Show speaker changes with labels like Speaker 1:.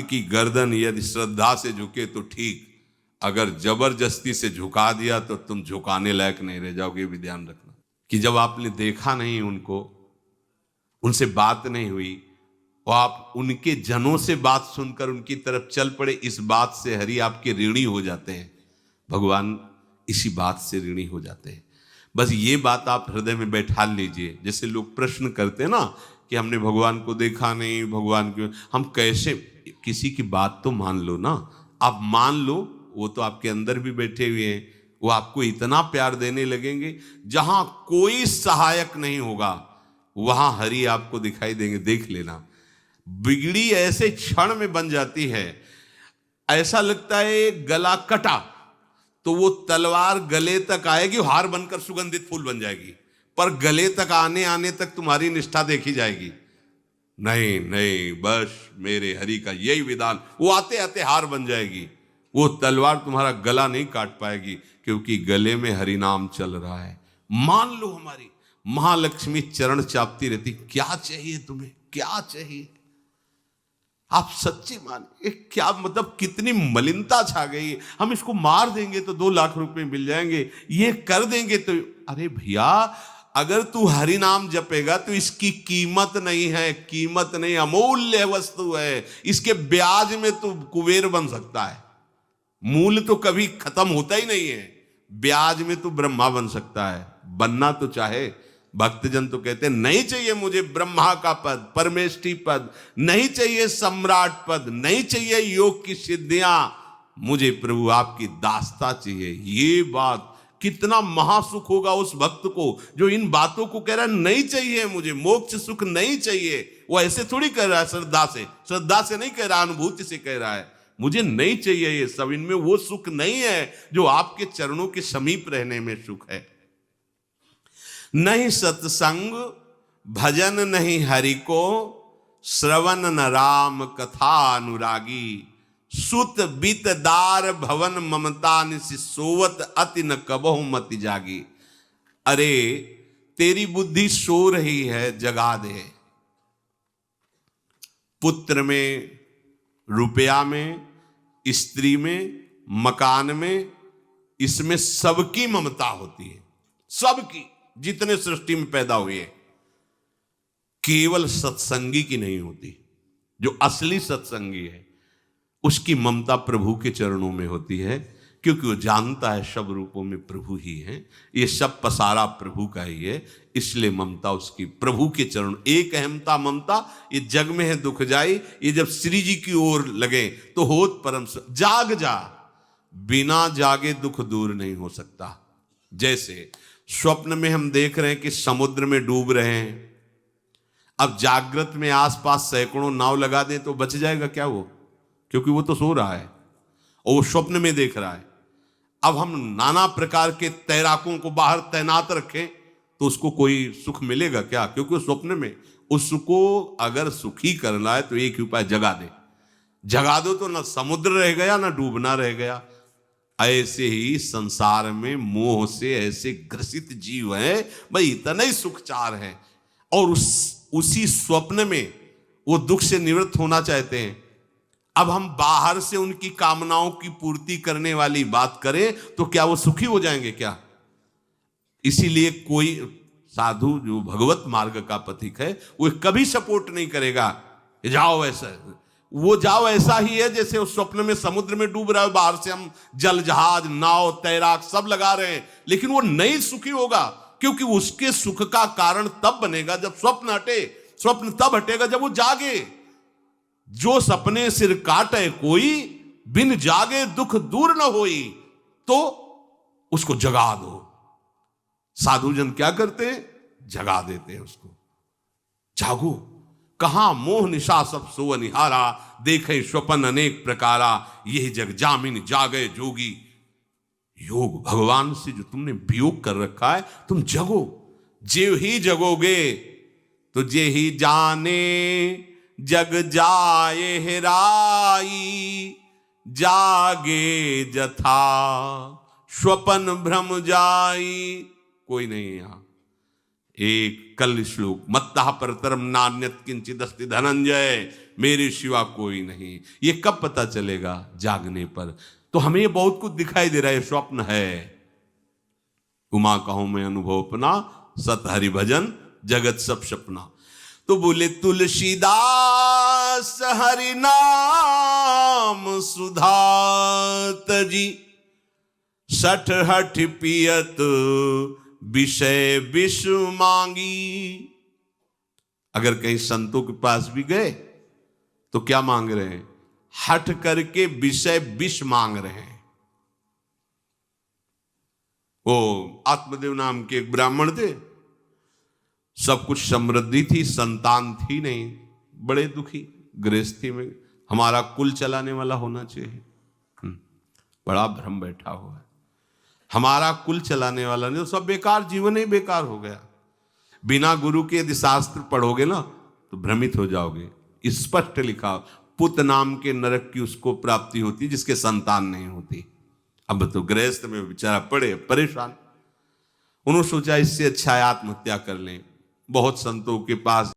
Speaker 1: की गर्दन यदि श्रद्धा से झुके तो ठीक, अगर जबरदस्ती से झुका दिया तो तुम झुकाने लायक नहीं रह जाओगे। भी ध्यान रखना कि जब आपने देखा नहीं उनको, उनसे बात नहीं हुई और आप उनके जनों से बात सुनकर उनकी तरफ चल पड़े, इस बात से हरि आपके ऋणी हो जाते हैं। भगवान इसी बात से ऋणी हो जाते हैं। बस ये बात आप हृदय में बैठा लीजिए। जैसे लोग प्रश्न करते हैं ना कि हमने भगवान को देखा नहीं, भगवान क्यों, हम कैसे, किसी की बात तो मान लो ना। आप मान लो, वो तो आपके अंदर भी बैठे हुए हैं, वो आपको इतना प्यार देने लगेंगे। जहां कोई सहायक नहीं होगा वहां हरि आपको दिखाई देंगे। देख लेना, बिगड़ी ऐसे क्षण में बन जाती है, ऐसा लगता है गला कटा तो वो तलवार गले तक आएगी, हार बनकर सुगंधित फूल बन जाएगी, पर गले तक आने आने तक तुम्हारी निष्ठा देखी जाएगी। नहीं नहीं, बस मेरे हरि का यही विधान, वो आते आते हार बन जाएगी। वो तलवार तुम्हारा गला नहीं काट पाएगी, क्योंकि गले में हरि नाम चल रहा है। मान लो हमारी महालक्ष्मी चरण चापती रहती, क्या चाहिए तुम्हें, क्या चाहिए। आप सच्ची मानिए, क्या मतलब कितनी मलिनता छा गई। हम इसको मार देंगे तो 2 लाख रुपए मिल जाएंगे, ये कर देंगे तो, अरे भैया अगर तू हरि नाम जपेगा तो इसकी कीमत नहीं है, कीमत नहीं, अमूल्य वस्तु है। इसके ब्याज में तू कुबेर बन सकता है। मूल तो कभी खत्म होता ही नहीं है, ब्याज में तू ब्रह्मा बन सकता है। बनना तो चाहे। भक्तजन तो कहते हैं नहीं चाहिए मुझे ब्रह्मा का पद, परमेष्ठी पद, नहीं चाहिए सम्राट पद, नहीं चाहिए योग की सिद्धियां, मुझे प्रभु आपकी दास्ता चाहिए। ये बात कितना महासुख होगा उस भक्त को जो इन बातों को कह रहा है, नहीं चाहिए मुझे मोक्ष सुख नहीं चाहिए। वो ऐसे थोड़ी कह रहा है, श्रद्धा से नहीं कह रहा, अनुभूति से कह रहा है, मुझे नहीं चाहिए ये सब। इनमें वो सुख नहीं है जो आपके चरणों के समीप रहने में सुख है। नहीं सत्संग भजन नहीं हरि को, श्रवण न राम कथा अनुरागी, सुत बित दार भवन ममता निसि सोवत अति न कबहु मति जागी। अरे तेरी बुद्धि सो रही है, जगा दे। पुत्र में, रुपया में, स्त्री में, मकान में, इसमें सबकी ममता होती है, सबकी, जितने सृष्टि में पैदा हुए। केवल सत्संगी की नहीं होती। जो असली सत्संगी है उसकी ममता प्रभु के चरणों में होती है, क्योंकि वो जानता है सब रूपों में प्रभु ही है, ये सब पसारा प्रभु का ही है, इसलिए ममता उसकी प्रभु के चरण। एक अहमता ममता ये जग में है दुख जाई, ये जब श्री जी की ओर लगे तो होत परम। जाग जा, बिना जागे दुख दूर नहीं हो सकता। जैसे स्वप्न में हम देख रहे हैं कि समुद्र में डूब रहे हैं, अब जागृत में आसपास सैकड़ों नाव लगा दें तो बच जाएगा क्या वो, क्योंकि वो तो सो रहा है और वो स्वप्न में देख रहा है। अब हम नाना प्रकार के तैराकों को बाहर तैनात रखें तो उसको कोई सुख मिलेगा क्या, क्योंकि वो स्वप्न में। उसको अगर सुखी करना है तो एक ही उपाय, जगा दे। जगा दो तो ना समुद्र रह गया ना डूबना रह गया। ऐसे ही संसार में मोह से ऐसे ग्रसित जीव हैं, भाई इतना ही सुखचार है, और उसी स्वप्न में वो दुख से निवृत्त होना चाहते हैं। अब हम बाहर से उनकी कामनाओं की पूर्ति करने वाली बात करें तो क्या वो सुखी हो जाएंगे क्या? इसीलिए कोई साधु जो भगवत मार्ग का पथिक है वो कभी सपोर्ट नहीं करेगा जाओ ऐसा, वो जाओ ऐसा ही है जैसे उस स्वप्न में समुद्र में डूब रहा है, बाहर से हम जल जहाज नाव तैराक सब लगा रहे हैं, लेकिन वो नहीं सुखी होगा, क्योंकि उसके सुख का कारण तब बनेगा जब स्वप्न हटे। स्वप्न तब हटेगा जब वो जागे। जो सपने सिर काटे कोई, बिन जागे दुख दूर न होई, तो उसको जगा दो। साधुजन क्या करते हैं? जगा देते हैं उसको। जागो, कहां मोह निशा सब सो निहारा, देखे स्वपन अनेक प्रकारा, यही जग जामिन जागे जोगी। योग भगवान से जो तुमने वियोग कर रखा है, तुम जगो। जेव ही जगोगे तो जे ही जाने जग जाए हेराई, जागे जथा स्वपन भ्रम जाई। कोई नहीं यहां, एक कल श्लोक, मत्तः परतरम नान्यत् किंचित् अस्ति धनंजय, मेरे सिवा कोई नहीं। ये कब पता चलेगा? जागने पर। तो हमें ये बहुत कुछ दिखाई दे रहा है, स्वप्न है। उमा कहूं मैं अनुभव अपना, सत हरि भजन जगत सब सपना। तो बोले तुलसीदास हरि नाम सुधा तजी, सठ हठ पियत विषय विष मांगी। अगर कहीं संतों के पास भी गए तो क्या मांग रहे हैं? हठ करके विषय विष मांग रहे हैं। वो आत्मदेव नाम के एक ब्राह्मण थे, सब कुछ समृद्धि थी, संतान थी नहीं, बड़े दुखी गृहस्थी में। हमारा कुल चलाने वाला होना चाहिए। बड़ा भ्रम बैठा हुआ है, हमारा कुल चलाने वाला नहीं, तो सब बेकार, जीवन ही बेकार हो गया। बिना गुरु के यदि शास्त्र पढ़ोगे ना तो भ्रमित हो जाओगे। स्पष्ट लिखा, पुत नाम के नरक की उसको प्राप्ति होती जिसके संतान नहीं होती। अब तो गृहस्थ में बेचारा पड़े परेशान। उन्होंने सोचा इससे अच्छा है आत्महत्या कर लें। बहुत संतों के पास